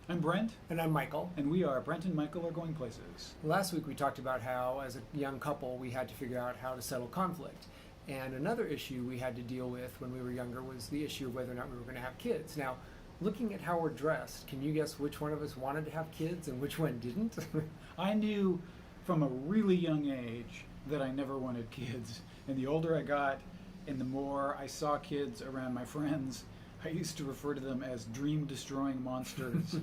I'm Brent, And I'm Michael. and we are Brent and Michael Are Going Places. Last week we talked about how, as a young couple, we had to figure out how to settle conflict. And another issue we had to deal with when we were younger was the issue of whether or not we were going to have kids. Now, looking at how we're dressed, can you guess which one of us wanted to have kids and which one didn't? I knew from a really young age that I never wanted kids. And the older I got and the more I saw kids around my friends, I used to refer to them as dream-destroying monsters.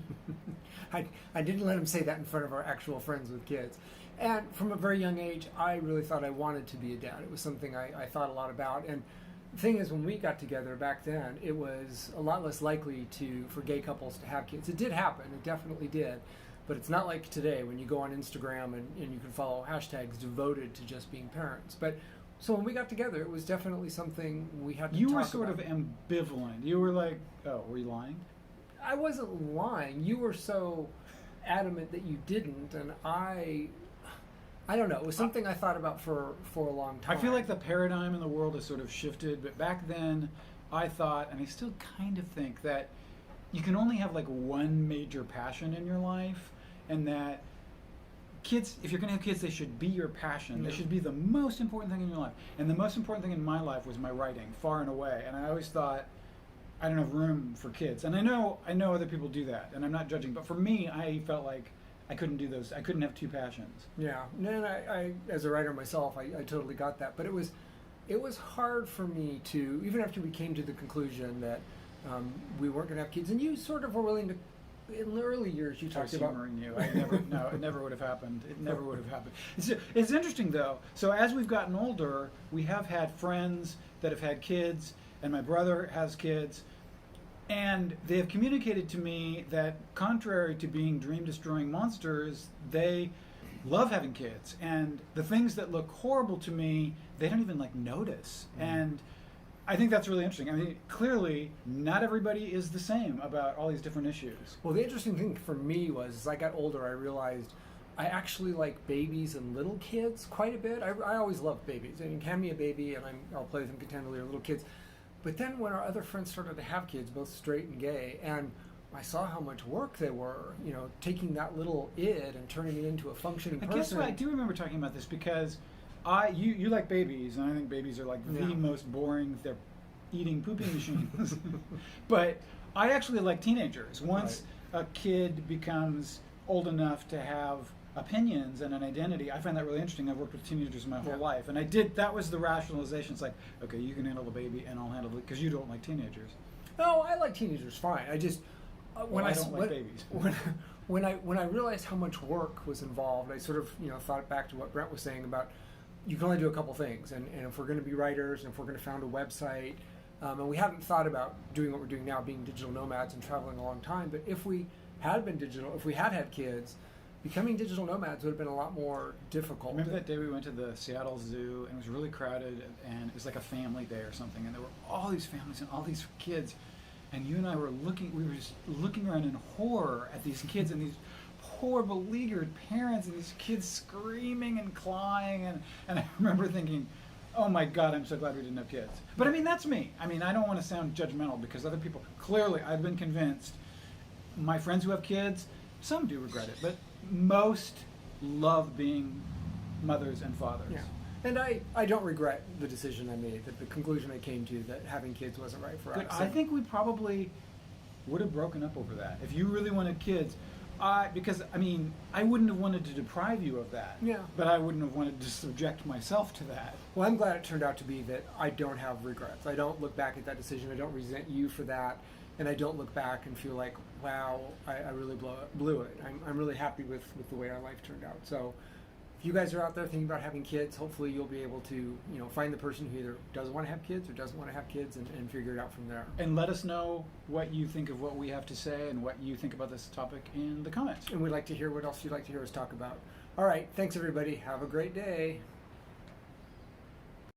I didn't let him say that in front of our actual friends with kids. And from a very young age, I really thought I wanted to be a dad. It was something I thought a lot about. And the thing is, when we got together back then, it was a lot less likely for gay couples to have kids. It did happen, it definitely did. But it's not like today when you go on Instagram and you can follow hashtags devoted to just being parents. So when we got together, it was definitely something we had to You talk were sort about. of ambivalent. You were like, oh, were you lying? I wasn't lying. You were so adamant that you didn't, and I don't know. It was something I thought about for a long time. I feel like the paradigm in the world has sort of shifted, but back then I thought, and I still kind of think, that you can only have like one major passion in your life, and that kids, if you're going to have kids, they should be your passion. Yeah. They should be the most important thing in your life. And the most important thing in my life was my writing, far and away. And I always thought, I don't have room for kids. And I know other people do that, and I'm not judging. But for me, I felt like I couldn't do those. I couldn't have two passions. Yeah, and I as a writer myself, I totally got that. But it was hard for me to, even after we came to the conclusion that we weren't going to have kids, and you sort of were willing to. In the early years, you I talked was about. humoring you. No, it never would have happened. It never would have happened. It's interesting though. So as we've gotten older, we have had friends that have had kids, and my brother has kids, and they have communicated to me that contrary to being dream-destroying monsters, they love having kids, and the things that look horrible to me, they don't even like notice. And I think that's really interesting. I mean, clearly, not everybody is the same about all these different issues. Well, the interesting thing for me was, as I got older, I realized I actually like babies and little kids quite a bit. I always loved babies. I mean, hand me a baby and I'll play with them contentedly, or little kids. But then when our other friends started to have kids, both straight and gay, and I saw how much work they were, taking that little id and turning it into a functioning person. Guess what? I do remember talking about this because you like babies, and I think babies are like the most boring. They're eating pooping machines. But I actually like teenagers. Once a kid becomes old enough to have opinions and an identity, I find that really interesting. I've worked with teenagers my whole life, and that was the rationalization. It's like, okay, you can handle the baby, and I'll handle it, because you don't like teenagers. No, I like teenagers fine. I just when I don't like babies. When I realized how much work was involved, I sort of thought back to what Brent was saying about you can only do a couple things, and if we're going to be writers, and if we're going to found a website, and we hadn't thought about doing what we're doing now, being digital nomads and traveling a long time, but if we had been digital, if we had kids, becoming digital nomads would have been a lot more difficult. Remember that day we went to the Seattle Zoo, and it was really crowded, and it was like a family day or something, and there were all these families and all these kids, and you and I were just looking around in horror at these kids and these poor beleaguered parents and these kids screaming and clawing, and I remember thinking, oh my God, I'm so glad we didn't have kids. But I mean, that's me. I mean, I don't want to sound judgmental, because other people, clearly I've been convinced, my friends who have kids, some do regret it, but most love being mothers and fathers. Yeah. And I don't regret the decision I made, that the conclusion I came to, that having kids wasn't right for us. I think we probably would have broken up over that. If you really wanted kids, because, I mean, I wouldn't have wanted to deprive you of that. Yeah. But I wouldn't have wanted to subject myself to that. Well, I'm glad it turned out to be that I don't have regrets. I don't look back at that decision. I don't resent you for that. And I don't look back and feel like, wow, I really blew it. I'm really happy with the way our life turned out. So if you guys are out there thinking about having kids, hopefully you'll be able to find the person who either doesn't want to have kids or doesn't want to have kids, and figure it out from there. And let us know what you think of what we have to say and what you think about this topic in the comments. And we'd like to hear what else you'd like to hear us talk about. All right, thanks everybody. Have a great day.